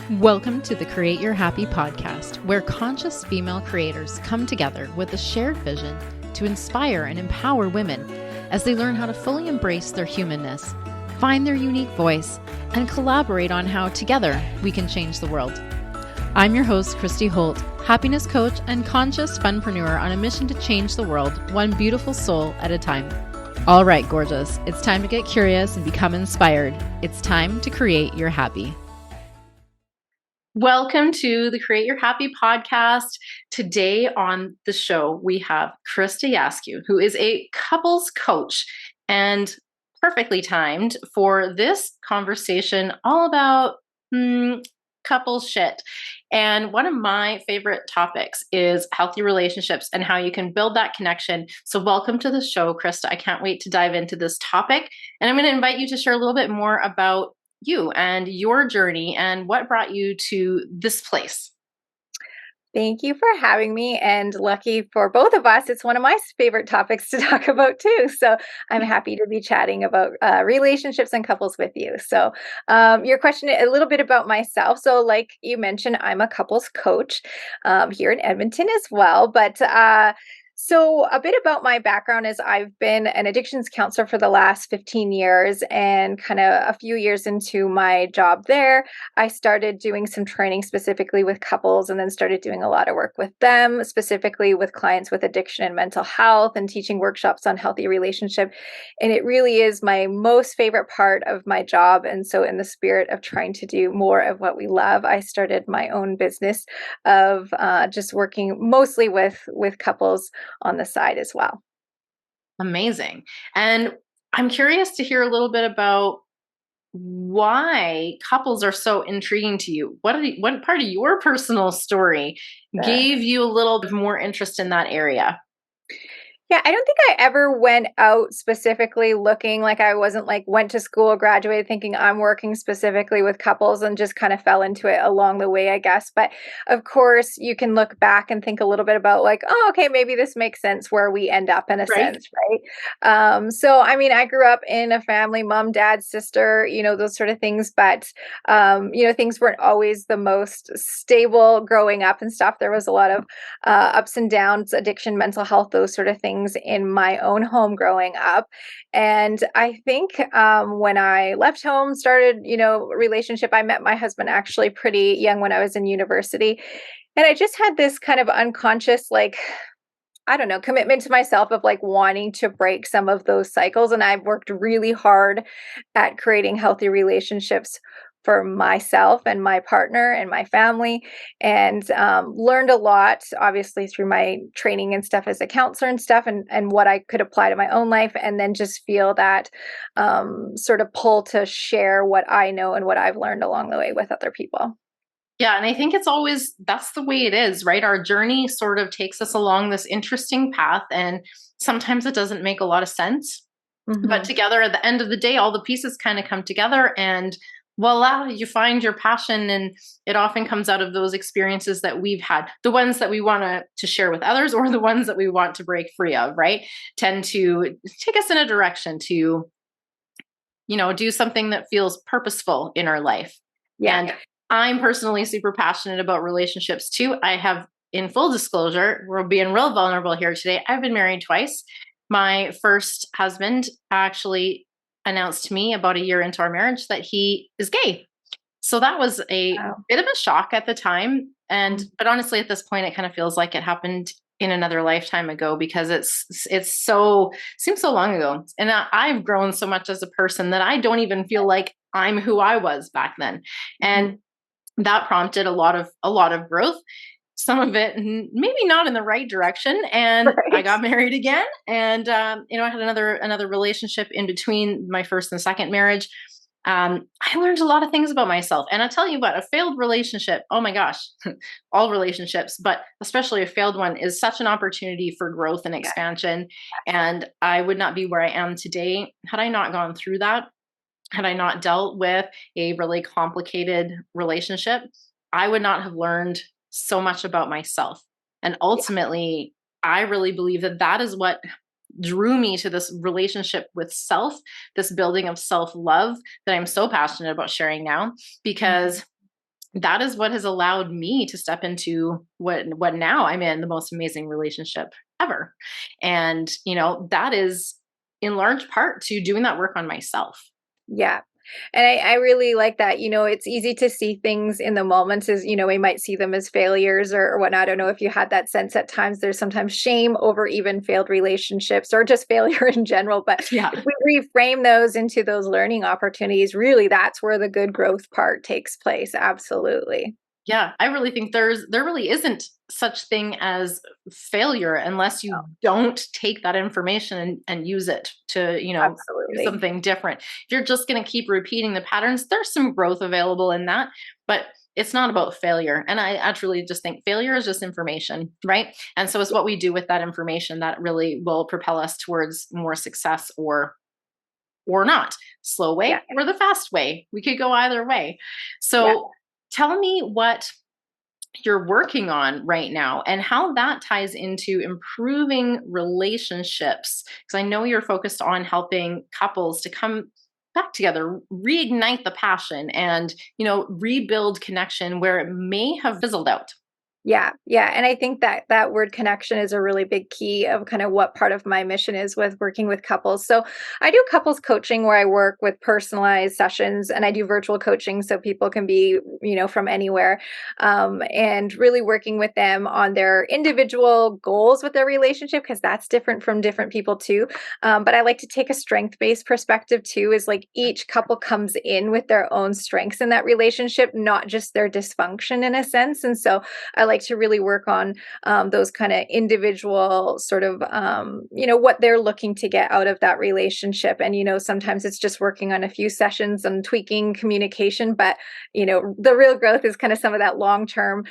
Welcome to the Create Your Happy podcast, where conscious female creators come together with a shared vision to inspire and empower women as they learn how to fully embrace their humanness, find their unique voice, and collaborate on how together we can change the world. I'm your host, Krista Holt, happiness coach and conscious funpreneur on a mission to change the world one beautiful soul at a time. All right, gorgeous, it's time to get curious and become inspired. It's time to create your happy. Welcome to the Create Your Happy podcast. Today on the show, we have Krista Yaskiw, who is a couples coach and perfectly timed for this conversation all about couples shit. And one of my favorite topics is healthy relationships and how you can build that connection. So welcome to the show, Krista. I can't wait to dive into this topic. And I'm going to invite you to share a little bit more about you and your journey and what brought you to this place. Thank you for having me, and lucky for both of us, it's one of my favorite topics to talk about too. So I'm happy to be chatting about relationships and couples with you. So your question, a little bit about myself. So like you mentioned, I'm a couples coach here in Edmonton as well, but so a bit about my background is I've been an addictions counselor for the last 15 years, and kind of a few years into my job there, I started doing some training specifically with couples, and then started doing a lot of work with them, specifically with clients with addiction and mental health, and teaching workshops on healthy relationship. And it really is my most favorite part of my job. And so in the spirit of trying to do more of what we love, I started my own business of just working mostly with couples on the side as well. Amazing. And I'm curious to hear a little bit about why couples are so intriguing to you. What part of your personal story gave you a little bit more interest in that area? Yeah, I don't think I ever went out specifically looking, like I wasn't like went to school, graduated thinking I'm working specifically with couples, and just kind of fell into it along the way, I guess. But of course, you can look back and think a little bit about like, oh, okay, maybe this makes sense where we end up in a Right. sense, right? So I mean, I grew up in a family, mom, dad, sister, those sort of things, but things weren't always the most stable growing up and stuff. There was a lot of ups and downs, addiction, mental health, those sort of things in my own home growing up. And I think when I left home, started, relationship, I met my husband actually pretty young when I was in university. And I just had this kind of unconscious, like, I don't know, commitment to myself of like wanting to break some of those cycles. And I've worked really hard at creating healthy relationships for myself and my partner and my family, and learned a lot, obviously, through my training and stuff as a counselor and stuff, and what I could apply to my own life, and then just feel that sort of pull to share what I know and what I've learned along the way with other people. Yeah, and I think that's the way it is, right? Our journey sort of takes us along this interesting path, and sometimes it doesn't make a lot of sense. But Mm-hmm. together, at the end of the day, all the pieces kind of come together, and voila, you find your passion. And it often comes out of those experiences that we've had, the ones that we want to share with others, or the ones that we want to break free of, right? Tend to take us in a direction to, do something that feels purposeful in our life. Yeah. And I'm personally super passionate about relationships too. I have, in full disclosure, we're being real vulnerable here today. I've been married twice. My first husband actually announced to me about a year into our marriage that he is gay. So that was a Wow. bit of a shock at the time. But honestly, at this point, it kind of feels like it happened in another lifetime ago, because seems so long ago. And I've grown so much as a person that I don't even feel like I'm who I was back then. And that prompted a lot of growth. Some of it maybe not in the right direction, and Right. I got married again. And I had another relationship in between my first and second marriage. I learned a lot of things about myself, and I'll tell you what, a failed relationship, oh my gosh, all relationships, but especially a failed one, is such an opportunity for growth and expansion. And I would not be where I am today had I not gone through that. Had I not dealt with a really complicated relationship, I would not have learned so much about myself. And ultimately, I really believe that that is what drew me to this relationship with self, this building of self-love that I'm so passionate about sharing now, because that is what has allowed me to step into what now I'm in the most amazing relationship ever. And, that is in large part to doing that work on myself. Yeah. And I really like that. It's easy to see things in the moments as, we might see them as failures or whatnot. I don't know if you had that sense at times. There's sometimes shame over even failed relationships or just failure in general. But if Yeah. we reframe those into those learning opportunities, really that's where the good growth part takes place. Absolutely. Yeah, I really think there really isn't such thing as failure unless you No, don't take that information and use it to, do absolutely. something different. If you're just going to keep repeating the patterns, there's some growth available in that, but it's not about failure. And I actually just think failure is just information, right? And so it's what we do with that information that really will propel us towards more success or not. Slow Yeah. way or the fast way. We could go either way. Yeah. So tell me what you're working on right now and how that ties into improving relationships, because I know you're focused on helping couples to come back together, reignite the passion, and rebuild connection where it may have fizzled out. Yeah, yeah, and I think that that word connection is a really big key of kind of what part of my mission is with working with couples. So I do couples coaching where I work with personalized sessions, and I do virtual coaching so people can be, from anywhere, and really working with them on their individual goals with their relationship because that's different from different people too. But I like to take a strength based perspective too, is like each couple comes in with their own strengths in that relationship, not just their dysfunction in a sense. And so I like to really work on those kind of individual sort of, what they're looking to get out of that relationship. And, sometimes it's just working on a few sessions and tweaking communication, but, the real growth is kind of some of that long term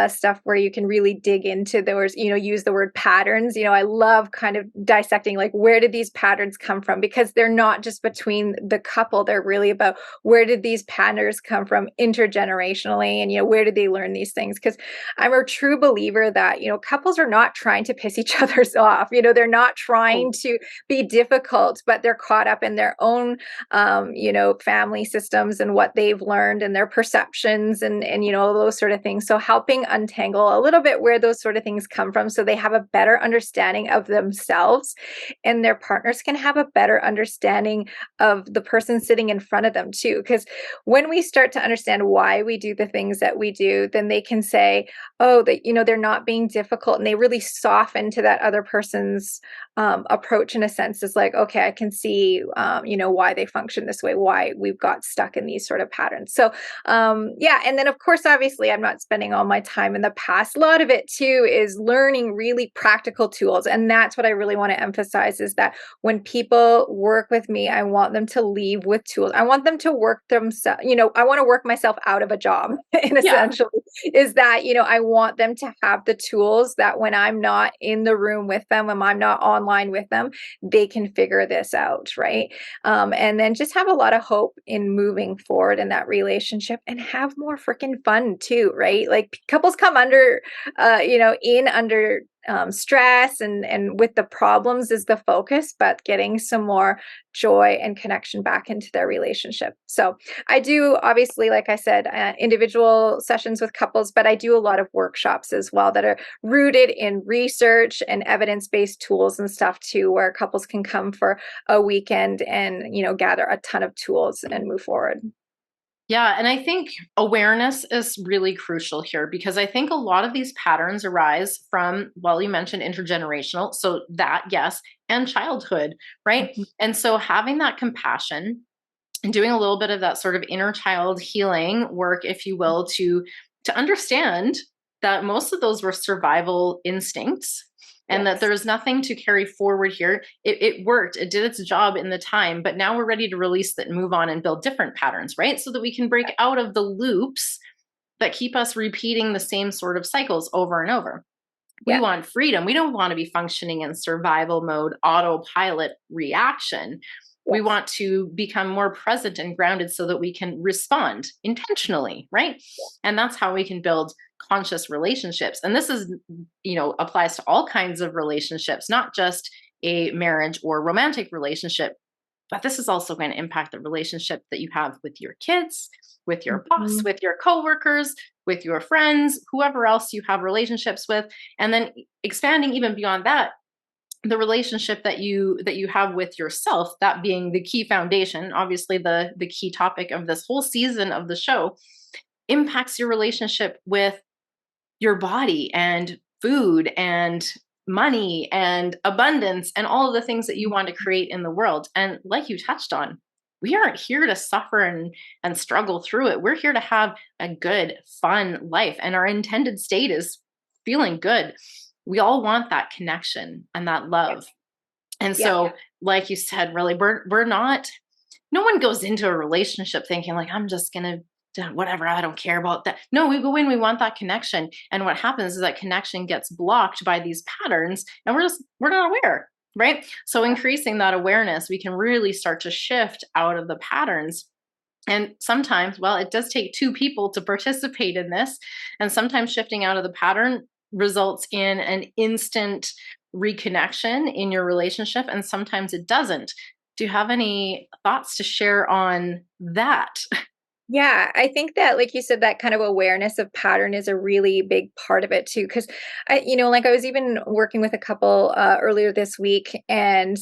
stuff where you can really dig into those, use the word patterns. I love kind of dissecting like where did these patterns come from? Because they're not just between the couple, they're really about where did these patterns come from intergenerationally and, where did they learn these things? Because I'm a true believer that, couples are not trying to piss each other's off. They're not trying Oh, to be difficult, but they're caught up in their own, family systems and what they've learned and their perceptions and, those sort of things. So helping untangle a little bit where those sort of things come from so they have a better understanding of themselves and their partners can have a better understanding of the person sitting in front of them too. Because when we start to understand why we do the things that we do, then they can say, oh, that they're not being difficult, and they really soften to that other person's approach in a sense. Is like, okay, I can see why they function this way, why we've got stuck in these sort of patterns. So yeah, and then of course obviously I'm not spending all my time in the past. A lot of it too is learning really practical tools, and that's what I really want to emphasize is that when people work with me, I want them to leave with tools. I want them to work themselves, I want to work myself out of a job in yeah. essentially is that, I want them to have the tools that when I'm not in the room with them, when I'm not online with them, they can figure this out. Right. And then just have a lot of hope in moving forward in that relationship and have more freaking fun too. Right. Like couples come under, in under stress and with the problems is the focus, but getting some more joy and connection back into their relationship. So I do obviously, like I said, individual sessions with couples, but I do a lot of workshops as well that are rooted in research and evidence-based tools and stuff too, where couples can come for a weekend and, gather a ton of tools and move forward. Yeah, and I think awareness is really crucial here because I think a lot of these patterns arise from, well, you mentioned intergenerational, so that, yes, and childhood, right? Mhm. And so having that compassion and doing a little bit of that sort of inner child healing work, if you will, to understand that most of those were survival instincts and that Yes. there's nothing to carry forward here. It worked, it did its job in the time, but now we're ready to release that and move on and build different patterns, right? So that we can break out of the loops that keep us repeating the same sort of cycles over and over. We Yeah. want freedom. We don't want to be functioning in survival mode, autopilot reaction. We Yes. want to become more present and grounded so that we can respond intentionally, right? And that's how we can build conscious relationships. And this is, applies to all kinds of relationships, not just a marriage or romantic relationship. But this is also going to impact the relationship that you have with your kids, with your boss, Mhm. with your coworkers, with your friends, whoever else you have relationships with. And then expanding even beyond that, the relationship that you have with yourself, that being the key foundation, obviously the key topic of this whole season of the show, impacts your relationship with your body and food and money and abundance and all of the things that you want to create in the world. And like you touched on, we aren't here to suffer and struggle through it. We're here to have a good, fun life. And our intended state is feeling good. We all want that connection and that Yeah. love. And Yeah. so, like you said, really, we're not, no one goes into a relationship thinking like, I'm just gonna do whatever, I don't care about that. No, we go in, we want that connection. And what happens is that connection gets blocked by these patterns, and we're not aware, right? So increasing that awareness, we can really start to shift out of the patterns. And sometimes, well, it does take two people to participate in this. And sometimes shifting out of the pattern results in an instant reconnection in your relationship, and sometimes it doesn't. Do you have any thoughts to share on that? Yeah, I think that, like you said, that kind of awareness of pattern is a really big part of it too. Because like I was even working with a couple earlier this week, and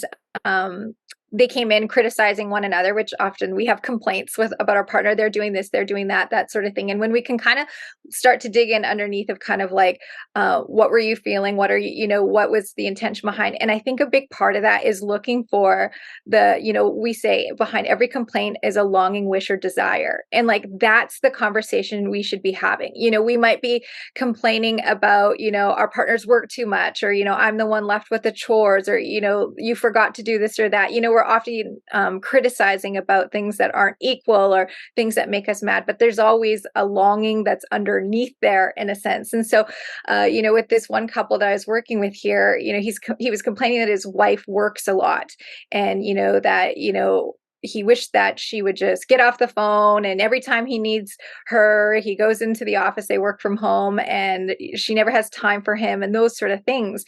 um, they came in criticizing one another, which often we have complaints with about our partner. They're doing this, they're doing that, that sort of thing. And when we can kind of start to dig in underneath of kind of like, what were you feeling? What are you, what was the intention behind? And I think a big part of that is looking for we say behind every complaint is a longing, wish, or desire. And like that's the conversation we should be having. We might be complaining about, our partners work too much, or, I'm the one left with the chores, or, you forgot to do this or that. We're often criticizing about things that aren't equal or things that make us mad, but there's always a longing that's underneath there in a sense. And so, with this one couple that I was working with here, he was complaining that his wife works a lot, and that he wished that she would just get off the phone, and every time he needs her, he goes into the office, they work from home, and she never has time for him, and those sort of things.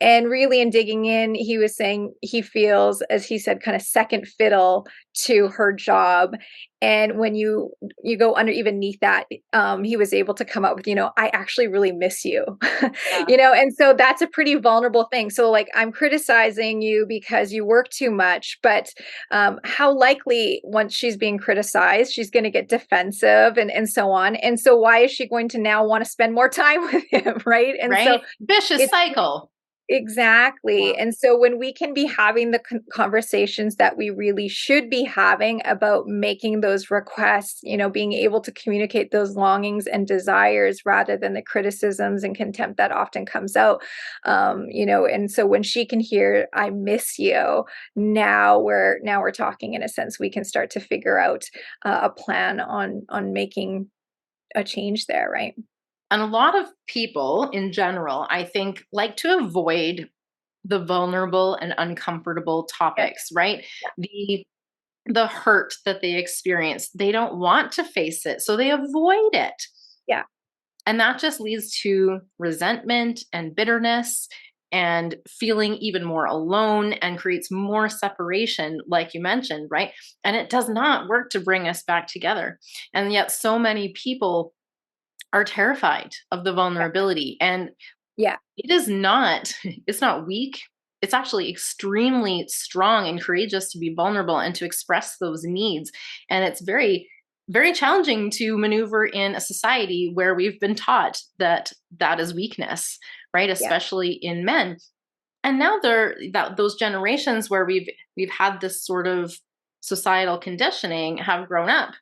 And really, in digging in, he was saying he feels, as he said, kind of second fiddle to her job. And when you go underneath that, he was able to come up with, I actually really miss you. Yeah. And so that's a pretty vulnerable thing. So like, I'm criticizing you because you work too much, but how likely once she's being criticized, she's going to get defensive and so on. And so why is she going to now want to spend more time with him, right? And so Right? Vicious it's cycle. exactly. Yeah. And so when we can be having the conversations that we really should be having about making those requests, being able to communicate those longings and desires rather than the criticisms and contempt that often comes out, and so when she can hear, I miss you, now we're talking in a sense, we can start to figure out a plan on making a change there, right? And a lot of people in general, I think, like to avoid the vulnerable and uncomfortable Yes. topics, right? Yeah. The hurt that they experience, they don't want to face it, so they avoid it. Yeah. And that just leads to resentment and bitterness and feeling even more alone, and creates more separation, like you mentioned, right? And it does not work to bring us back together. And yet, so many people are terrified of the vulnerability. And Yeah. it is not, it's not weak. It's actually extremely strong and courageous to be vulnerable and to express those needs. And it's very, very challenging to maneuver in a society where we've been taught that that is weakness, right? Yeah. Especially in men. And now there, that those generations where we've had this sort of societal conditioning have grown up,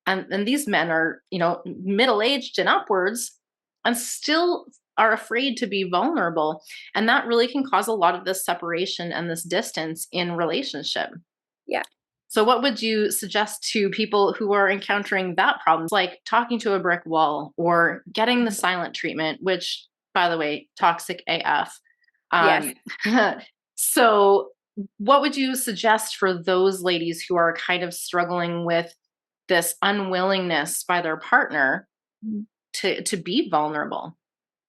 and these men are, middle aged and upwards, and still are afraid to be vulnerable. And that really can cause a lot of this separation and this distance in relationship. Yeah. So what would you suggest to people who are encountering that problem, like talking to a brick wall or getting the Mhm. silent treatment, which, by the way, toxic AF? Yes. um, so what would you suggest for those ladies who are kind of struggling with this unwillingness by their partner Mhm. to be vulnerable?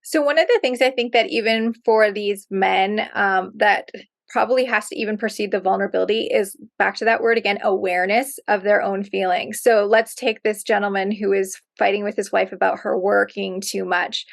So one of the things I think that even for these men, that probably has to even precede the vulnerability is back to that word again, awareness of their own feelings. So let's take this gentleman who is fighting with his wife about her working too much.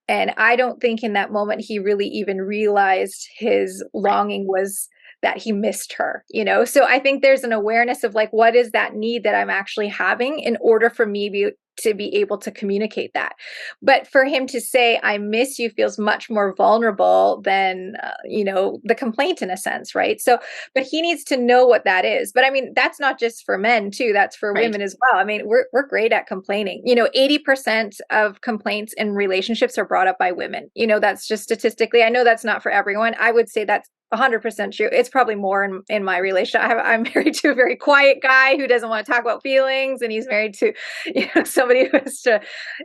And I don't think in that moment he really even realized his Right. longing was that he missed her, you know? So I think there's an awareness of like, what is that need that I'm actually having in order for me to be able to communicate that. But for him to say, I miss you feels much more vulnerable than, the complaint in a sense, right? So, but he needs to know what that is. But I mean, that's not just for men too, that's for Right. women as well. I mean, we're great at complaining. 80% of complaints in relationships are brought up by women. That's just statistically, I know that's not for everyone. I would say that's 100% true. It's probably more in my relationship. I'm married to a very quiet guy who doesn't want to talk about feelings, and he's married to, somebody who has to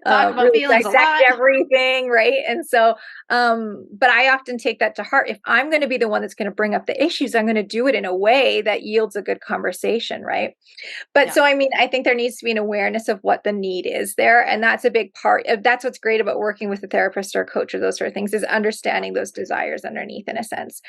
Talk about really feelings a dissect lot. everything, right? And so, but I often take that to heart. If I'm going to be the one that's going to bring up the issues, I'm going to do it in a way that yields a good conversation, right? But Yeah. so, I mean, I think there needs to be an awareness of what the need is there. And that's a big part of that's what's great about working with a therapist or a coach or those sort of things is understanding those desires underneath in a sense.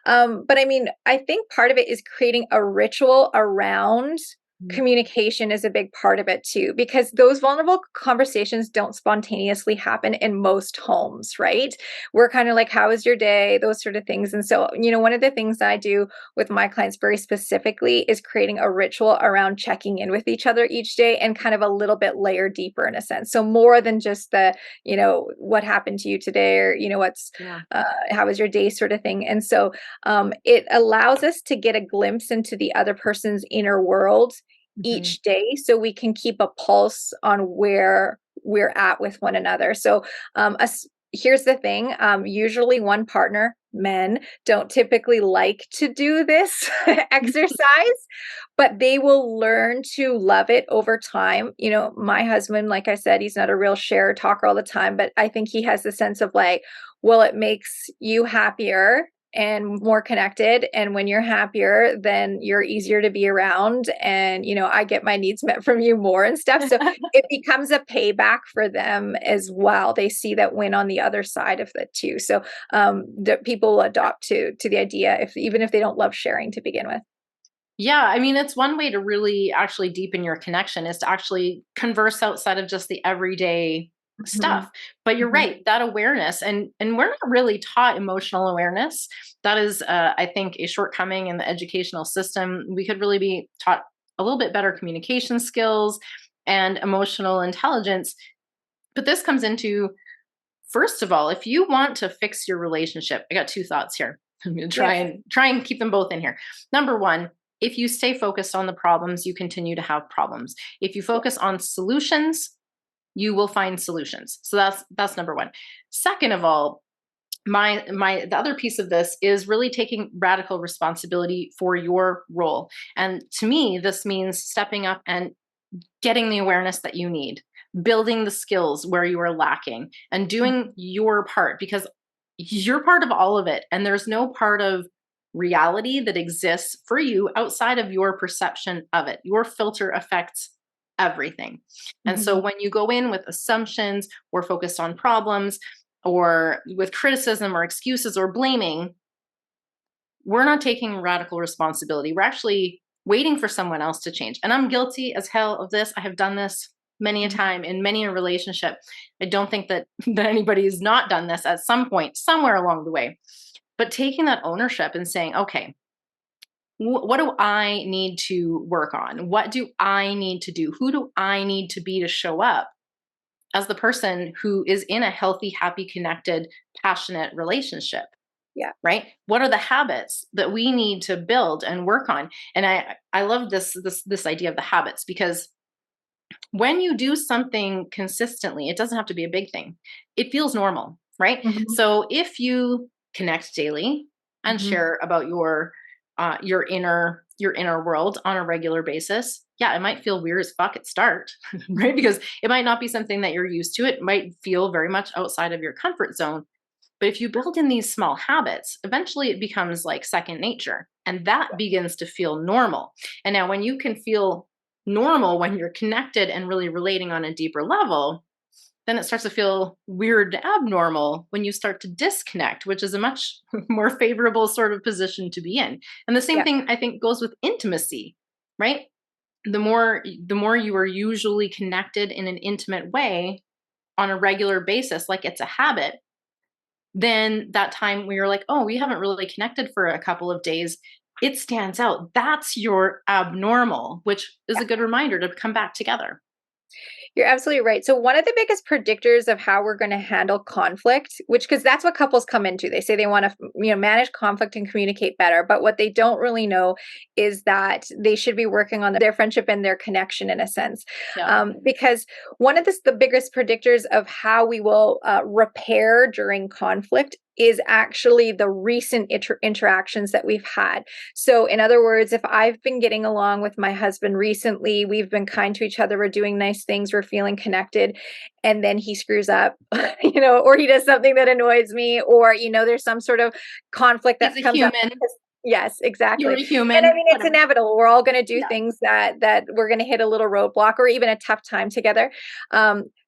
But I mean, I think part of it is creating a ritual around Mhm. communication is a big part of it too, because those vulnerable conversations don't spontaneously happen in most homes, right? We're kind of like, how was your day? Those sort of things. And so, one of the things that I do with my clients very specifically is creating a ritual around checking in with each other each day and kind of a little bit layer deeper in a sense. So more than just the, what happened to you today or, Yeah. how was your day sort of thing. And so it allows us to get a glimpse into the other person's inner world Mhm. each day so we can keep a pulse on where we're at with one another. So here's the thing, usually one partner, men, don't typically like to do this exercise, but they will learn to love it over time. My husband, like I said, he's not a real share talker all the time, but I think he has the sense of like, well, it makes you happier and more connected, and when you're happier, then you're easier to be around, and I get my needs met from you more and stuff. So it becomes a payback for them as well. They see that win on the other side of it too. So that people adopt to the idea, if even if they don't love sharing to begin with. Yeah, I mean, it's one way to really actually deepen your connection is to actually converse outside of just the everyday stuff. Mhm. But you're Mhm. right, that awareness and we're not really taught emotional awareness. That is I think a shortcoming in the educational system. We could really be taught a little bit better communication skills and emotional intelligence. But this comes into first of all, if you want to fix your relationship, I got two thoughts here. I'm going to try Yes. and try and keep them both in here. Number one, if you stay focused on the problems, you continue to have problems. If you Yeah. focus on solutions, you will find solutions. So that's number one. Second of all, my the other piece of this is really taking radical responsibility for your role. And to me, this means stepping up and getting the awareness that you need, building the skills where you are lacking, and doing your part because you're part of all of it. And there's no part of reality that exists for you outside of your perception of it. Your filter affects everything. And so Mhm. when you go in with assumptions or focused on problems or with criticism or excuses or blaming, we're not taking radical responsibility. We're actually waiting for someone else to change. And I'm guilty as hell of this. I have done this many a Mhm. time in many a relationship. I don't think that, that anybody has not done this at some point, somewhere along the way. But taking that ownership and saying, okay, what do I need to work on? What do I need to do? Who do I need to be to show up as the person who is in a healthy, happy, connected, passionate relationship? Yeah. Right, what are the habits that we need to build and work on? And I love this idea of the habits because when you do something consistently, it doesn't have to be a big thing, it feels normal, right? Mhm. So if you connect daily and Mhm. share about your inner world on a regular basis, yeah, it might feel weird as fuck at start, right? Because it might not be something that you're used to. It might feel very much outside of your comfort zone, but if you build in these small habits, eventually it becomes like second nature and that begins to feel normal. And now, when you can feel normal, when you're connected and really relating on a deeper level, then it starts to feel weird, abnormal when you start to disconnect, which is a much more favorable sort of position to be in. And the same Yeah. thing I think goes with intimacy, right? The more you are usually connected in an intimate way on a regular basis, like it's a habit, then that time where you're like, oh, we haven't really connected for a couple of days, it stands out. That's your abnormal, which is a good reminder to come back together. You're absolutely right. So one of the biggest predictors of how we're going to handle conflict, which because that's what couples come into. They say they want to, manage conflict and communicate better, but what they don't really know is that they should be working on their friendship and their connection in a sense. Yeah. Because one of the biggest predictors of how we will repair during conflict is actually the recent interactions that we've had. So, in other words, if I've been getting along with my husband recently, we've been kind to each other, we're doing nice things, we're feeling connected, and then he screws up, or he does something that annoys me, or, there's some sort of conflict He's that a comes up. human. Yes, You're exactly. a And I human. mean, it's Whatever. inevitable. We're all going to do Yeah. things that we're going to hit a little roadblock or even a tough time together.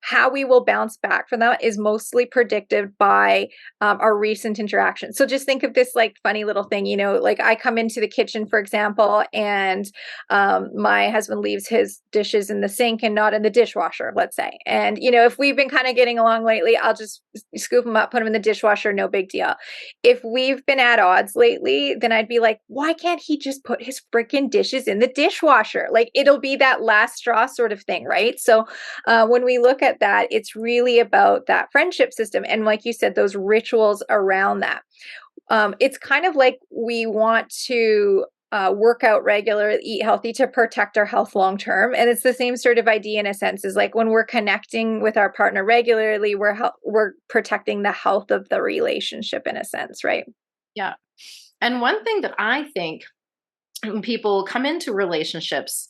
How we will bounce back from that is mostly predicted by our recent interaction. So just think of this like funny little thing, like I come into the kitchen, for example, and my husband leaves his dishes in the sink and not in the dishwasher, let's say. And, if we've been kind of getting along lately, I'll just scoop them up, put them in the dishwasher, no big deal. If we've been at odds lately, then I'd be like, why can't he just put his freaking dishes in the dishwasher? Like it'll be that last straw sort of thing, right? So when we look at that, it's really about that friendship system. And like you said, those rituals around that. It's kind of like we want to work out regularly, eat healthy to protect our health long term. And it's the same sort of idea in a sense, is like when we're connecting with our partner regularly, we're protecting the health of the relationship in a sense, right? Yeah. And one thing that I think when people come into relationships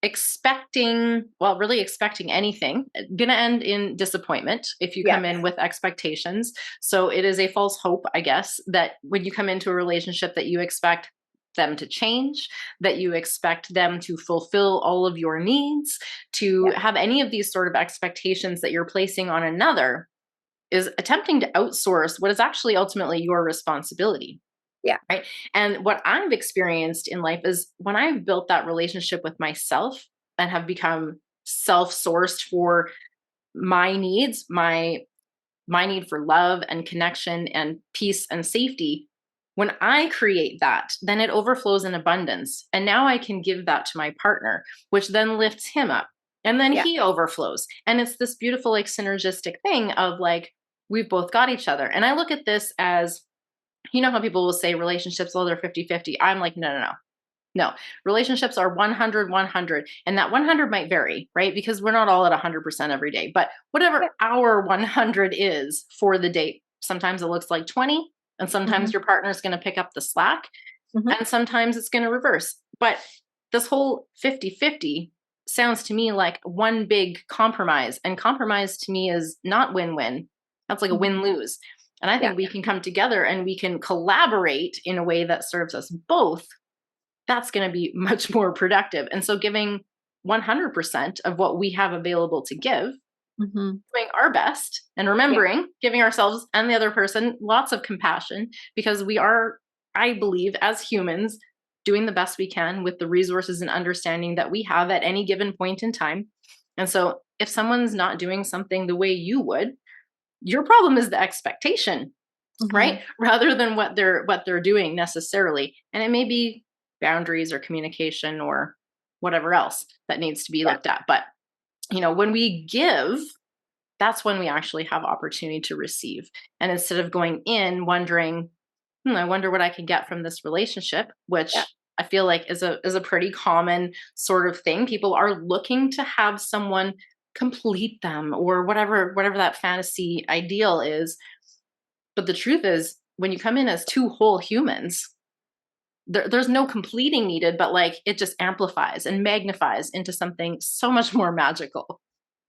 expecting, well, really expecting anything, going to end in disappointment if you Yeah. come in with expectations. So it is a false hope, I guess, that when you come into a relationship that you expect them to change, that you expect them to fulfill all of your needs, to Yeah. have any of these sort of expectations that you're placing on another is attempting to outsource what is actually ultimately your responsibility. Yeah. Right. And what I've experienced in life is when I've built that relationship with myself and have become self-sourced for my needs, my need for love and connection and peace and safety, when I create that, then it overflows in abundance. And now I can give that to my partner, which then lifts him up. And then Yeah. he overflows. And it's this beautiful, like, synergistic thing of like, we've both got each other. And I look at this as, how people will say relationships, oh, they're 50-50. I'm like, no, no, no. No, relationships are 100, 100. And that 100 might vary, right? Because we're not all at 100% every day. But Yeah. whatever our 100 is for the date, sometimes it looks like 20, and sometimes Hmm. your partner is going to pick up the slack, Hmm. and sometimes it's going to reverse. But this whole 50-50 sounds to me like one big compromise. And compromise to me is not win win, that's like a Hmm. win lose. And I Yeah. think we can come together and we can collaborate in a way that serves us both. That's going to be much more productive. And so giving 100% of what we have available to give, Hmm. doing our best, and Yeah. remembering giving ourselves and the other person lots of compassion, because we are, I believe, as humans, doing the best we can with the resources and understanding that we have at any given point in time. And so if someone's not doing something the way you would, your problem is the expectation, right? Hmm. Rather than what they're doing necessarily. And it may be boundaries or communication or whatever else that needs to be Yeah. looked at. But when we give, that's when we actually have opportunity to receive. And instead of going in wondering, I wonder what I can get from this relationship, Yeah. which I feel like is a pretty common sort of thing. People are looking to have someone complete them or whatever that fantasy ideal is. But the truth is, when you come in as two whole humans, there's no completing needed, but like it just amplifies and magnifies into something so much more magical.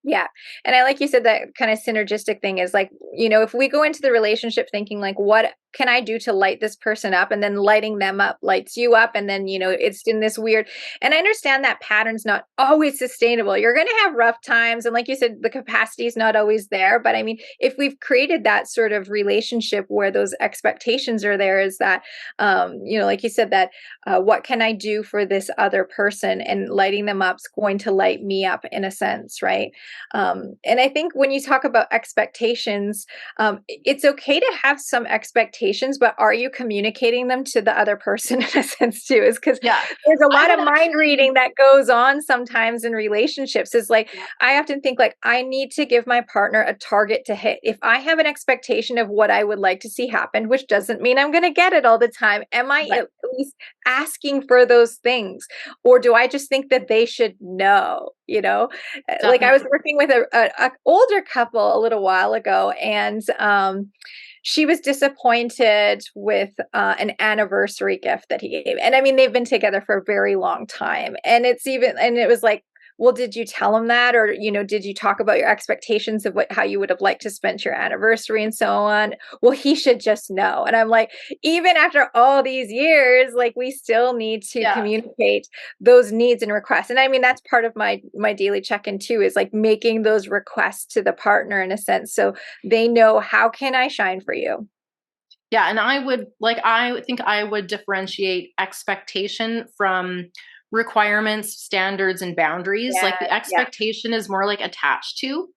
Yeah. And I like you said that kind of synergistic thing is like, if we go into the relationship thinking like, what can I do to light this person up? And then lighting them up lights you up. And then, it's in this weird, and I understand that pattern's not always sustainable. You're going to have rough times. And like you said, the capacity is not always there. But I mean, if we've created that sort of relationship where those expectations are there, is that, like you said, that what can I do for this other person, and lighting them up is going to light me up in a sense, right? And I think when you talk about expectations, it's okay to have some expectations, but are you communicating them to the other person in a sense too? Is because Yeah. there's a I lot would of mind actually, reading that goes on sometimes in relationships. Is like, yeah, I often think like, I need to give my partner a target to hit. If I have an expectation of what I would like to see happen, which doesn't mean I'm going to get it all the time, am I right. at least asking for those things? Or do I just think that they should know, like I was Definitely. working with a older couple a little while ago, and she was disappointed with an anniversary gift that he gave. And I mean, they've been together for a very long time. And it was like, well, did you tell him that? Or, did you talk about your expectations of how you would have liked to spend your anniversary and so on? Well, he should just know. And I'm like, even after all these years, like we still need to Yeah. communicate those needs and requests. And I mean, that's part of my daily check-in too, is like making those requests to the partner in a sense. So they know, how can I shine for you? Yeah. And I think I would differentiate expectation from requirements, standards, and boundaries. Like Yeah, the yeah. expectation is more like attached to,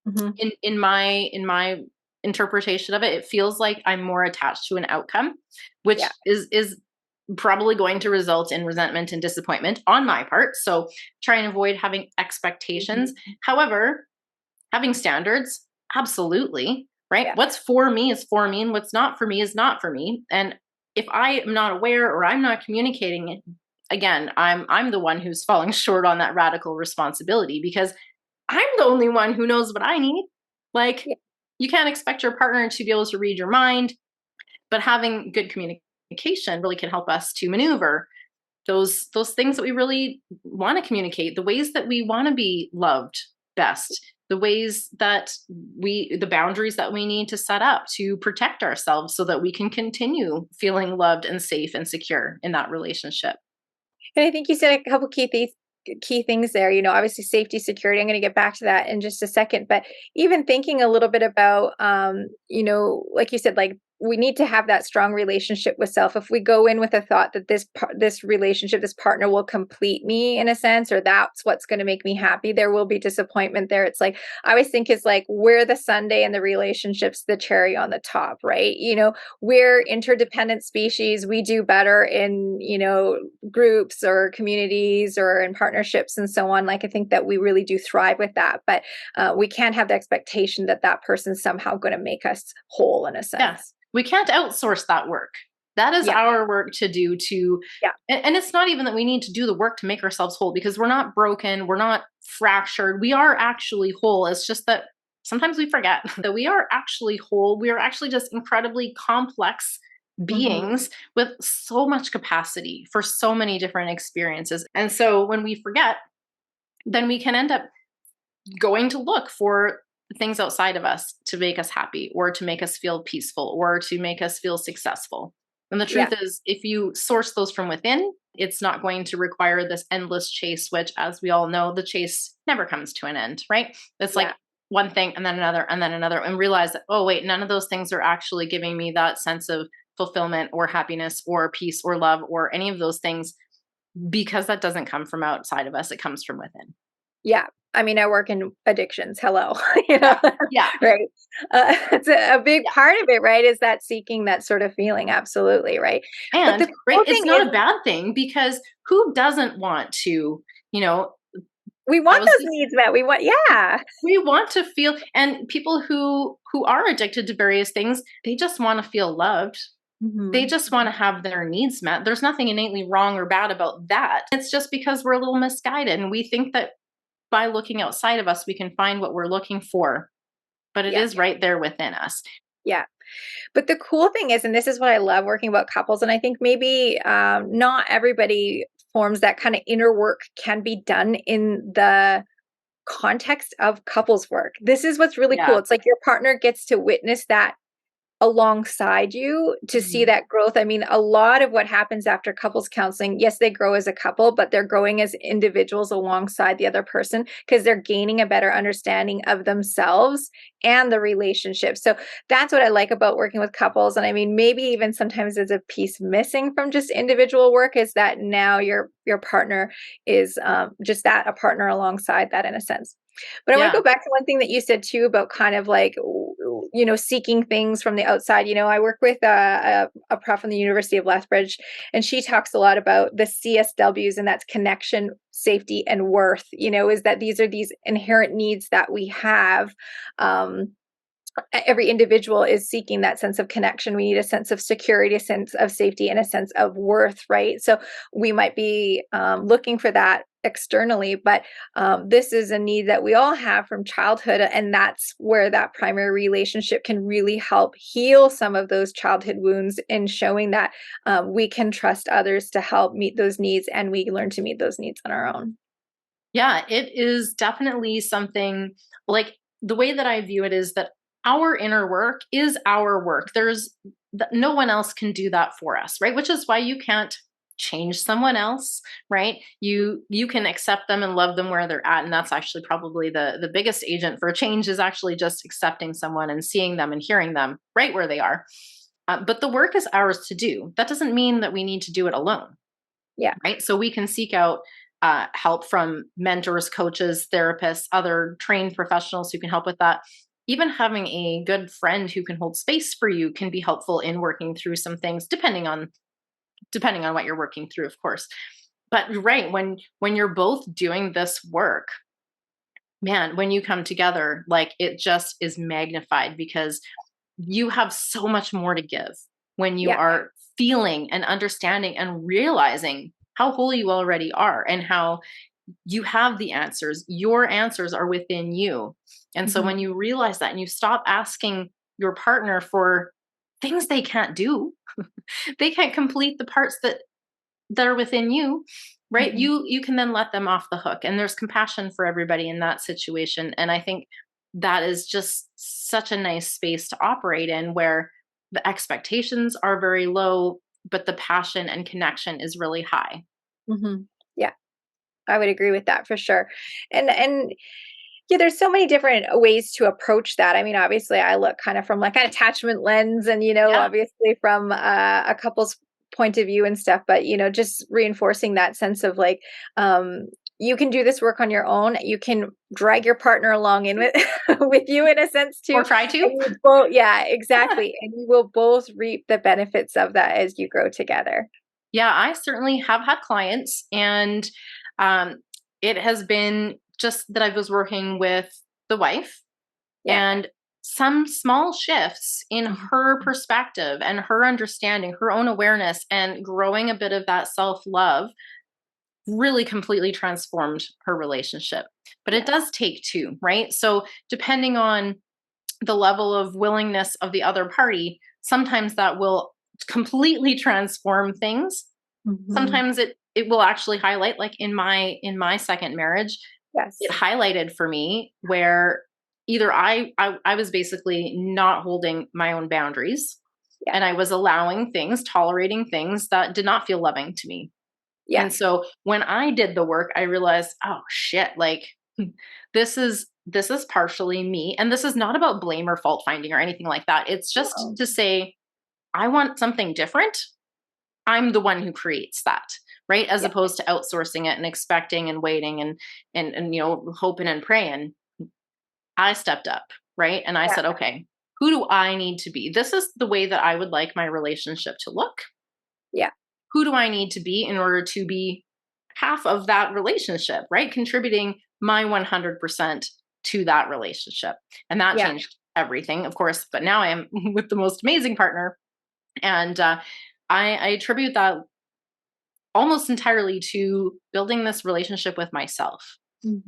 Mhm. in my interpretation of it, it feels like I'm more attached to an outcome, Yeah. which is probably going to result in resentment and disappointment on my part. So try and avoid having expectations. Mhm. However, having standards, absolutely, right? Yeah. What's for me is for me, and what's not for me is not for me. And if I am not aware or I'm not communicating it, again, I'm the one who's falling short on that radical responsibility, because I'm the only one who knows what I need. Like, Yeah. you can't expect your partner to be able to read your mind, but having good communication really can help us to maneuver those things that we really want to communicate, the ways that we want to be loved best, the ways that the boundaries that we need to set up to protect ourselves so that we can continue feeling loved and safe and secure in that relationship. And I think you said a couple key things there. Obviously safety, security. I'm going to get back to that in just a second. But even thinking a little bit about, like you said, like we need to have that strong relationship with self. If we go in with a thought that this relationship, this partner will complete me in a sense, or that's what's going to make me happy, there will be disappointment there. It's like, I always think, is like, we're the sundae and the relationship's the cherry on the top, right? We're interdependent species. We do better in, groups or communities or in partnerships and so on. Like, I think that we really do thrive with that, but we can't have the expectation that that person's somehow going to make us whole in a Yeah. sense. We can't outsource that work. That is Yeah. our work to do to, Yeah. and it's not even that we need to do the work to make ourselves whole, because we're not broken, we're not fractured. We are actually whole. It's just that sometimes we forget that we are actually whole. We are actually just incredibly complex Hmm. beings with so much capacity for so many different experiences. And so when we forget, then we can end up going to look for things outside of us to make us happy or to make us feel peaceful or to make us feel successful. And the Yeah. truth is, if you source those from within, it's not going to require this endless chase, which, as we all know, the chase never comes to an end, right? It's Yeah. like one thing and then another and then another, and realize that, oh, wait, none of those things are actually giving me that sense of fulfillment or happiness or peace or love or any of those things, because that doesn't come from outside of us. It comes from within. Yeah. I mean, I work in addictions. Hello, Yeah. Yeah. right? It's a big Yeah. part of it, right? Is that seeking that sort of feeling? Absolutely, right? But the And right, cool it's thing not is, a bad thing, because who doesn't want to, you know, we I want was those just needs met. Yeah. we want to feel, and people who are addicted to various things, they just want to feel loved. They Hmm. just want to have their needs met. There's nothing innately wrong or bad about that. It's just because we're a little misguided and we think that by looking outside of us we can find what we're looking for, but it Yeah. is right there within us. Yeah. But the cool thing is, and this is what I love working about couples, and I think maybe not everybody forms that kind of inner work can be done in the context of couples work. This is what's really cool. Yeah. It's like your partner gets to witness that alongside you to see Mhm. that growth. I mean, a lot of what happens after couples counseling, yes, they grow as a couple, but they're growing as individuals alongside the other person because they're gaining a better understanding of themselves and the relationship. So that's what I like about working with couples. And I mean, maybe even sometimes there's a piece missing from just individual work is that now your partner is just that, a partner alongside that in a sense. But I want to Yeah. go back to one thing that you said too about kind of like, seeking things from the outside. I work with a prof from the University of Lethbridge, and she talks a lot about the CSWs, and that's connection, safety, and worth. Is that these are these inherent needs that we have. Um, every individual is seeking that sense of connection. We need a sense of security, a sense of safety, and a sense of worth, right? So we might be looking for that externally, but this is a need that we all have from childhood. And that's where that primary relationship can really help heal some of those childhood wounds in showing that we can trust others to help meet those needs, and we learn to meet those needs on our own. Yeah, it is definitely something like the way that I view it is that our inner work is our work. No one else can do that for us, right? Which is why you can't change someone else, right? You can accept them and love them where they're at, and that's actually probably the biggest agent for change is actually just accepting someone and seeing them and hearing them right where they are. But the work is ours to do. That doesn't mean that we need to do it alone, Yeah. right? So we can seek out help from mentors, coaches, therapists, other trained professionals who can help with that. Even having a good friend who can hold space for you can be helpful in working through some things, depending on what you're working through, of course. But right when you're both doing this work, man, when you come together, like it just is magnified because you have so much more to give when you Yeah. are feeling and understanding and realizing how whole you already are and how you have the answers. Your answers are within you. And so when Hmm. you realize that and you stop asking your partner for things they can't do, they can't complete the parts that are within you, right? Hmm. You can then let them off the hook, and there's compassion for everybody in that situation. And I think that is just such a nice space to operate in where the expectations are very low, but the passion and connection is really high. Hmm. Yeah. I would agree with that for sure. And yeah, there's so many different ways to approach that. I mean, obviously I look kind of from like an attachment lens and Yeah. obviously from a couple's point of view and stuff, but just reinforcing that sense of like you can do this work on your own. You can drag your partner along in with with you in a sense Or too. try And to. you both, yeah, exactly. And you will both reap the benefits of that as you grow together. Yeah, I certainly have had clients, and um, it has been just that I was working with the wife, Yeah. and some small shifts in Mhm. her perspective and her understanding, her own awareness, and growing a bit of that self love really completely transformed her relationship. But it Yeah. does take two, right? So, depending on the level of willingness of the other party, sometimes that will completely transform things. Mhm. Sometimes it will actually highlight, like in my second marriage, it Yes. highlighted for me where either I was basically not holding my own boundaries, Yeah. and I was allowing things, tolerating things that did not feel loving to me. Yeah. And so when I did the work, I realized, oh shit, like this is partially me. And this is not about blame or fault finding or anything like that. It's just No. to say, I want something different. I'm the one who creates that, right? As Yeah. opposed to outsourcing it and expecting and waiting and hoping and praying. I stepped up, right? And I Yeah. said, okay, who do I need to be? This is the way that I would like my relationship to look. Yeah. Who do I need to be in order to be half of that relationship, right? Contributing my 100% to that relationship. And that Yeah. changed everything, of course. But now I am with the most amazing partner. And I attribute that almost entirely to building this relationship with myself.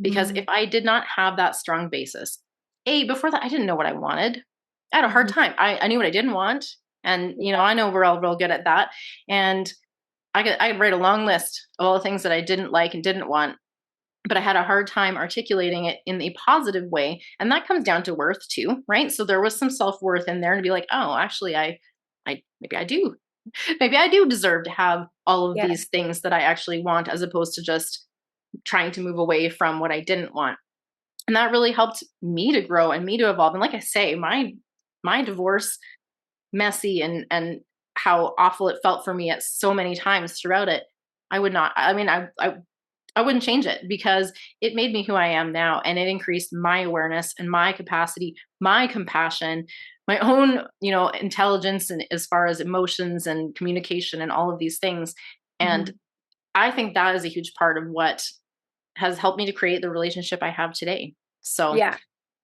Because if Mhm. I did not have that strong basis, before that, I didn't know what I wanted. I had a hard Mhm. time. I knew what I didn't want. And, Yeah. I know we're all real good at that. And I could write a long list of all the things that I didn't like and didn't want. but I had a hard time articulating it in a positive way. And that comes down to worth too, right? So there was some self-worth in there to be like, oh, actually, I maybe I do. Maybe I do deserve to have all of Yeah. these things that I actually want, as opposed to just trying to move away from what I didn't want. And that really helped me to grow and me to evolve. And like I say, my divorce, messy and how awful it felt for me at so many times throughout it, I would not, I mean, I wouldn't change it, because it made me who I am now, and it increased my awareness and my capacity, my compassion, my own, intelligence, and as far as emotions and communication and all of these things. And Mhm. I think that is a huge part of what has helped me to create the relationship I have today. So, Yeah.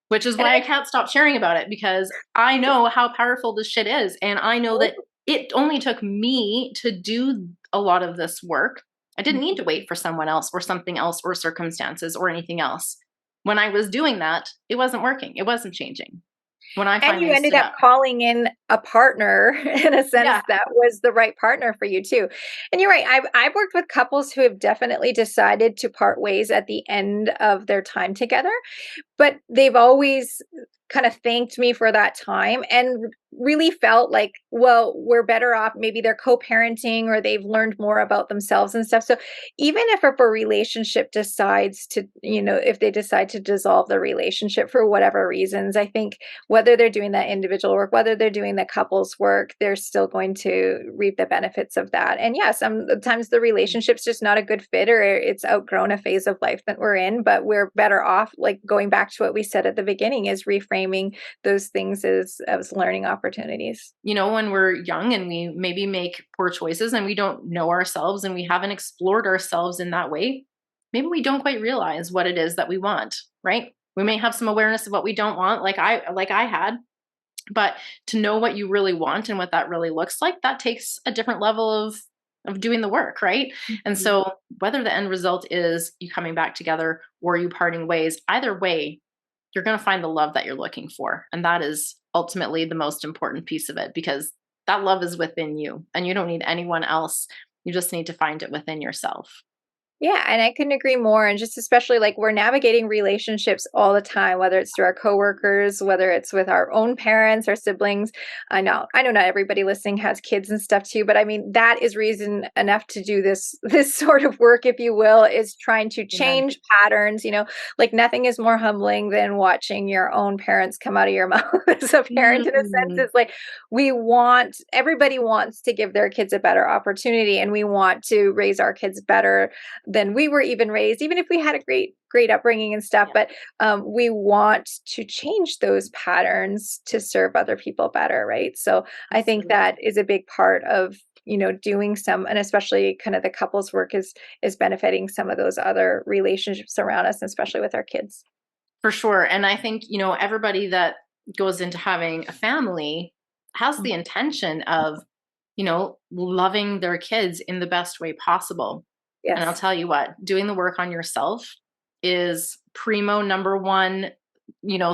which is And why I can't stop sharing about it, because I know how powerful this shit is. And I know that it only took me to do a lot of this work. I didn't need to wait for someone else or something else or circumstances or anything else. When I was doing that, it wasn't working. It wasn't changing. When I And you finally ended stood up up. calling in a partner in a sense Yeah. that was the right partner for you too. And you're right. I've worked with couples who have definitely decided to part ways at the end of their time together, but they've always kind of thanked me for that time and really felt like, well, we're better off. Maybe they're co-parenting or they've learned more about themselves and stuff. So even if a relationship decides to, if they decide to dissolve the relationship for whatever reasons, I think whether they're doing that individual work, whether they're doing the couples work, they're still going to reap the benefits of that. And yeah, sometimes the relationship's just not a good fit, or it's outgrown a phase of life that we're in, but we're better off, like going back to what we said at the beginning, is reframing those things as learning opportunities. When we're young and we maybe make poor choices and we don't know ourselves and we haven't explored ourselves in that way, maybe we don't quite realize what it is that we want, right? We may have some awareness of what we don't want, like I had, but to know what you really want and what that really looks like, that takes a different level of doing the work, right? And Mhm. so whether the end result is you coming back together or you parting ways, either way, you're going to find the love that you're looking for. And that is ultimately the most important piece of it, because that love is within you and you don't need anyone else. You just need to find it within yourself. Yeah, and I couldn't agree more. And just especially like we're navigating relationships all the time, whether it's through our coworkers, whether it's with our own parents or siblings. I know not everybody listening has kids and stuff too, but I mean that is reason enough to do this this sort of work, if you will, is trying to Amen. change patterns. Like nothing is more humbling than watching your own parents come out of your mouth as a parent. In a sense, Mm, it's like everybody wants to give their kids a better opportunity, and we want to raise our kids better than we were even raised, even if we had a great upbringing and stuff. yeah, But we want to change those patterns to serve other people better, right? So I think that absolutely. is a big part of doing some, and especially kind of the couples work is benefiting some of those other relationships around us, especially with our kids. For sure. And I think, everybody that goes into having a family has Mm. the intention of, loving their kids in the best way possible. And I'll Yes. tell you what, doing the work on yourself is primo number one,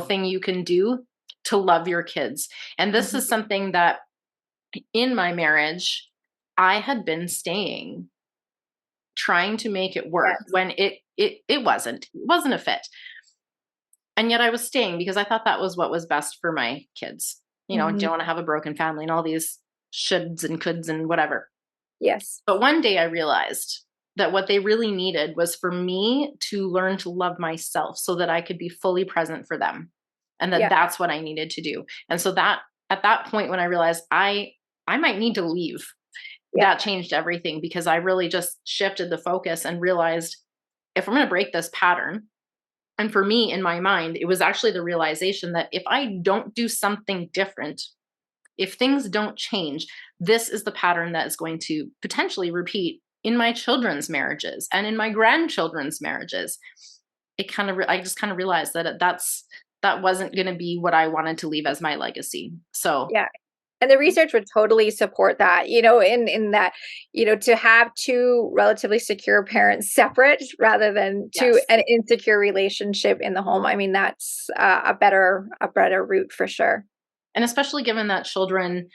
thing you can do to love your kids. And this Mhm. is something that in my marriage, I had been staying, trying to make it work Yes. when it wasn't a fit. And yet I was staying because I thought that was what was best for my kids. Don't Mhm. want to have a broken family and all these shoulds and coulds and whatever. Yes. But one day I realized that what they really needed was for me to learn to love myself so that I could be fully present for them. And that Yeah. that's what I needed to do. And so that at that point when I realized I might need to leave, Yeah. that changed everything, because I really just shifted the focus and realized if I'm going to break this pattern, and for me, in my mind, it was actually the realization that if I don't do something different, if things don't change, this is the pattern that is going to potentially repeat in my children's marriages and in my grandchildren's marriages. I just kind of realized that that wasn't going to be what I wanted to leave as my legacy. So, Yeah. And the research would totally support that, in that, to have two relatively secure parents separate rather than to yes. an insecure relationship in the home. I mean, that's a better route for sure. And especially given that children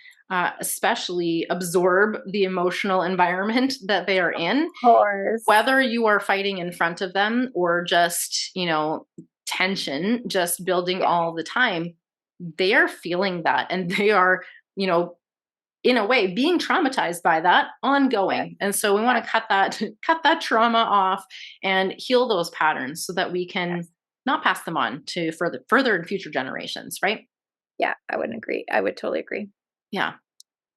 especially absorb the emotional environment that they are in, Course. whether you are fighting in front of them or just, tension just building Yeah. all the time, they are feeling that and they are, you know, in a way being traumatized by that Yes. ongoing. And so we want Yes. to cut that cut that trauma off and heal those patterns so that we can Yes. not pass them on to further and future generations, right? Yeah, I wouldn't agree. I would totally agree. Yeah.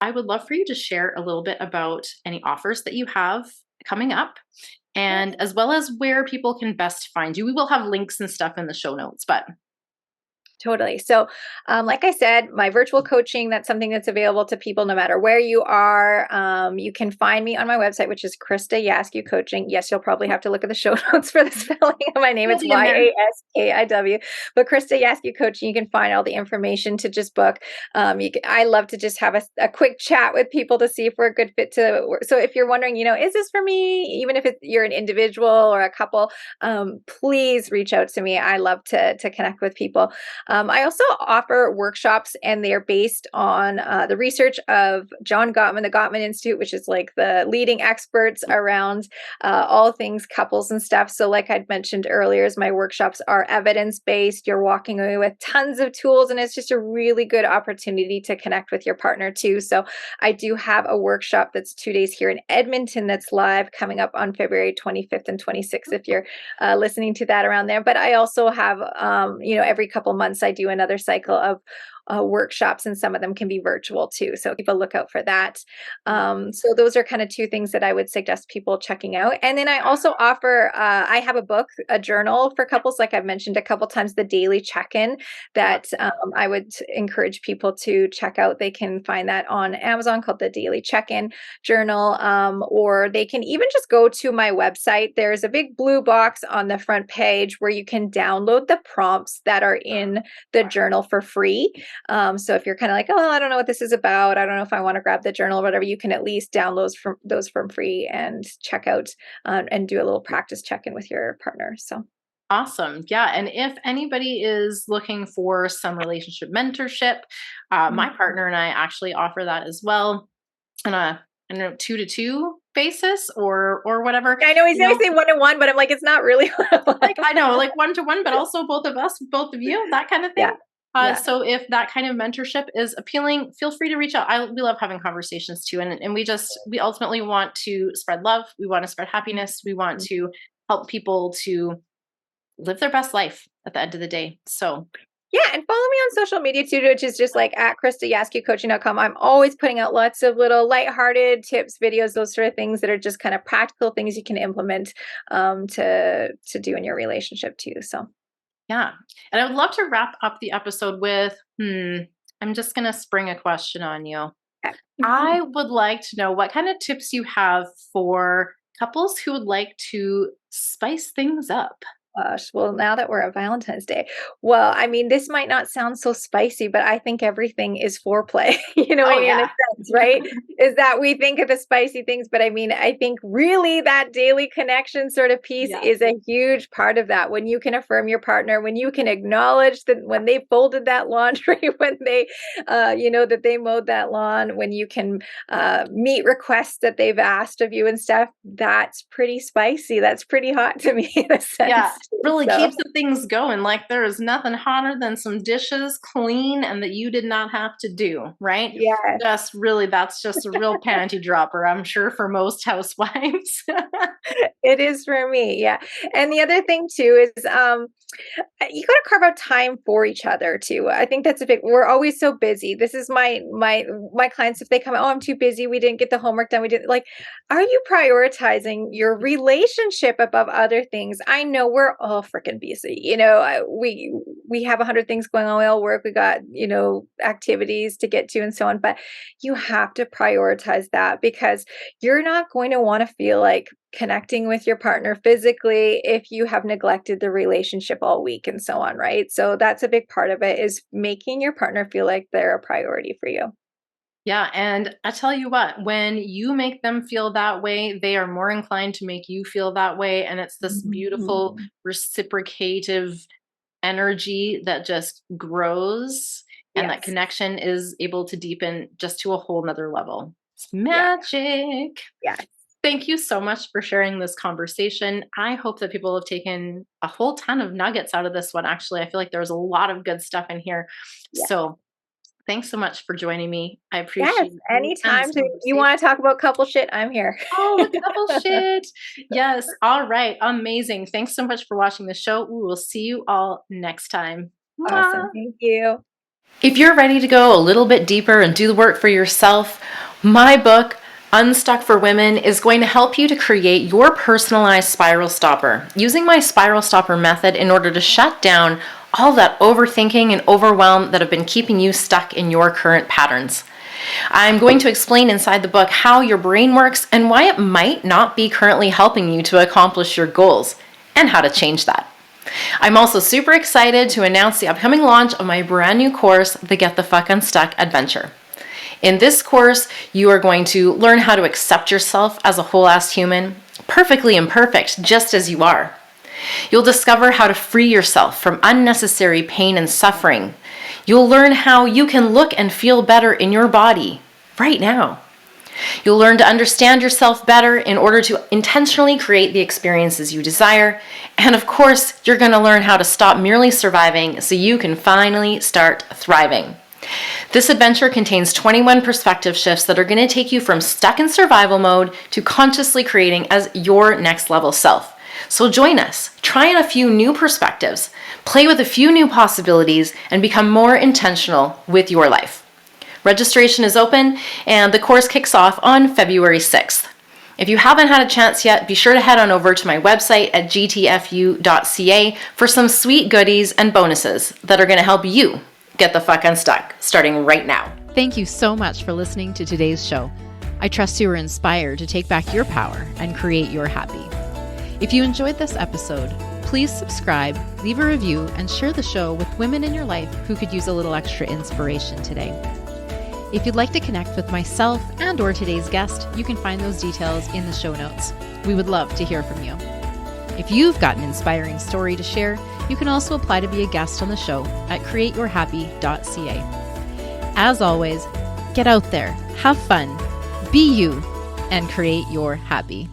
I would love for you to share a little bit about any offers that you have coming up Yes. and as well as where people can best find you. We will have links and stuff in the show notes, but Totally. So, like I said, my virtual coaching, that's something that's available to people no matter where you are. You can find me on my website, which is Krista Yaskiw Coaching. Yes, you'll probably have to look at the show notes for the spelling of my name. we'll It's be in there. Yaskiw. But Krista Yaskiw Coaching, you can find all the information to just book. I love to just have a quick chat with people to see if we're a good fit to work. So if you're wondering, is this for me? Even if you're an individual or a couple, please reach out to me. I love to connect with people. I also offer workshops, and they're based on the research of John Gottman, the Gottman Institute, which is like the leading experts around all things couples and stuff. So, like I'd mentioned earlier, is my workshops are evidence based. You're walking away with tons of tools, and it's just a really good opportunity to connect with your partner too. So, I do have a workshop that's 2 days here in Edmonton that's live coming up on February 25th and 26th. If you're listening to that around there, but I also have, every couple months I do another cycle of workshops, and some of them can be virtual too. So keep a lookout for that. So those are kind of two things that I would suggest people checking out. And then I also offer, I have a book, a journal for couples, like I've mentioned a couple times, the daily check-in Yeah. that I would encourage people to check out. They can find that on Amazon, called the Daily Check-in Journal, or they can even just go to my website. There's a big blue box on the front page where you can download the prompts that are in the journal for free. So if you're kind of like, oh, I don't know what this is about, I don't know if I want to grab the journal or whatever, you can at least download those from free and check out and do a little practice check in with your partner. So Awesome. Yeah. And if anybody is looking for some relationship mentorship, my Mhm. partner and I actually offer that as well on a, I don't know, 2-to-2 basis or whatever. I know he's You always know, saying 1-to-1, but I'm like, it's not really like one-to-one. I know, like 1-to-1, but also both of us, both of you, that kind of Yeah. thing. Yeah. So if that kind of mentorship is appealing, feel free to reach out. We love having conversations too, and we ultimately want to spread love. We want to spread happiness. We want Mhm. to help people to live their best life at the end of the day. So Yeah, and follow me on social media too, which is just like at KristaYaskewCoaching.com. I'm always putting out lots of little lighthearted tips, videos, those sort of things that are just kind of practical things you can implement to do in your relationship too. So yeah. And I would love to wrap up the episode with, I'm just gonna spring a question on you. yeah. I would like to know what kind of tips you have for couples who would like to spice things up. Gosh, well, now that we're at Valentine's Day, well, I mean, this might not sound so spicy, but I think everything is foreplay, Oh in a yeah. sense, right? Is that we think of the spicy things, but I mean, I think really that daily connection sort of piece Yeah. is a huge part of that. When you can affirm your partner, when you can acknowledge that when they folded that laundry, when they, that they mowed that lawn, when you can meet requests that they've asked of you and stuff, that's pretty spicy. That's pretty hot to me in a Yeah. sense. Really So keeps the things going. Like there is nothing hotter than some dishes clean and that you did not have to do, right? yes, Just really, that's just a real panty dropper, I'm sure, for most housewives. it is for me. Yeah. And the other thing too is you got to carve out time for each other too. I think that's a big, we're always so busy. This is my clients, if they come, oh, I'm too busy, we didn't get the homework done, we didn't, like, are you prioritizing your relationship above other things? I know we're all freaking busy. We have 100 things going on, we all work, we got, activities to get to and so on, but you have to prioritize that, because you're not going to want to feel like connecting with your partner physically if you have neglected the relationship all week and so on, right? So that's a big part of it, is making your partner feel like they're a priority for you. Yeah, and I tell you what, when you make them feel that way, they are more inclined to make you feel that way, and it's this beautiful Mhm. reciprocative energy that just grows and that Yes. connection is able to deepen just to a whole nother level. It's Yeah. magic. Yes. Thank you so much for sharing this conversation. I hope that people have taken a whole ton of nuggets out of this one. Actually, I feel like there was a lot of good stuff in here. Yeah. So thanks so much for joining me. I Yes. appreciate you and this Anytime you conversation. want to talk about couple shit, I'm here. Oh, the couple shit. Yes. All right. Amazing. Thanks so much for watching the show. We will see you all next time. Awesome. Mwah. Thank you. If you're ready to go a little bit deeper and do the work for yourself, my book, Unstuck for Women, is going to help you to create your personalized spiral stopper using my spiral stopper method in order to shut down all that overthinking and overwhelm that have been keeping you stuck in your current patterns. I'm going to explain inside the book how your brain works and why it might not be currently helping you to accomplish your goals and how to change that. I'm also super excited to announce the upcoming launch of my brand new course, the Get the Fuck Unstuck Adventure. In this course, you are going to learn how to accept yourself as a whole-ass human, perfectly imperfect just as you are. You'll discover how to free yourself from unnecessary pain and suffering. You'll learn how you can look and feel better in your body right now. You'll learn to understand yourself better in order to intentionally create the experiences you desire. And of course, you're going to learn how to stop merely surviving so you can finally start thriving. This adventure contains 21 perspective shifts that are going to take you from stuck in survival mode to consciously creating as your next level self. So join us, try on a few new perspectives, play with a few new possibilities, and become more intentional with your life. Registration is open, and the course kicks off on February 6th. If you haven't had a chance yet, be sure to head on over to my website at gtfu.ca for some sweet goodies and bonuses that are going to help you get the fuck unstuck, starting right now. Thank you so much for listening to today's show. I trust you were inspired to take back your power and create your happy. If you enjoyed this episode, please subscribe, leave a review, and share the show with women in your life who could use a little extra inspiration today. If you'd like to connect with myself and or today's guest, you can find those details in the show notes. We would love to hear from you. If you've got an inspiring story to share, you can also apply to be a guest on the show at createyourhappy.ca. As always, get out there, have fun, be you, and create your happy.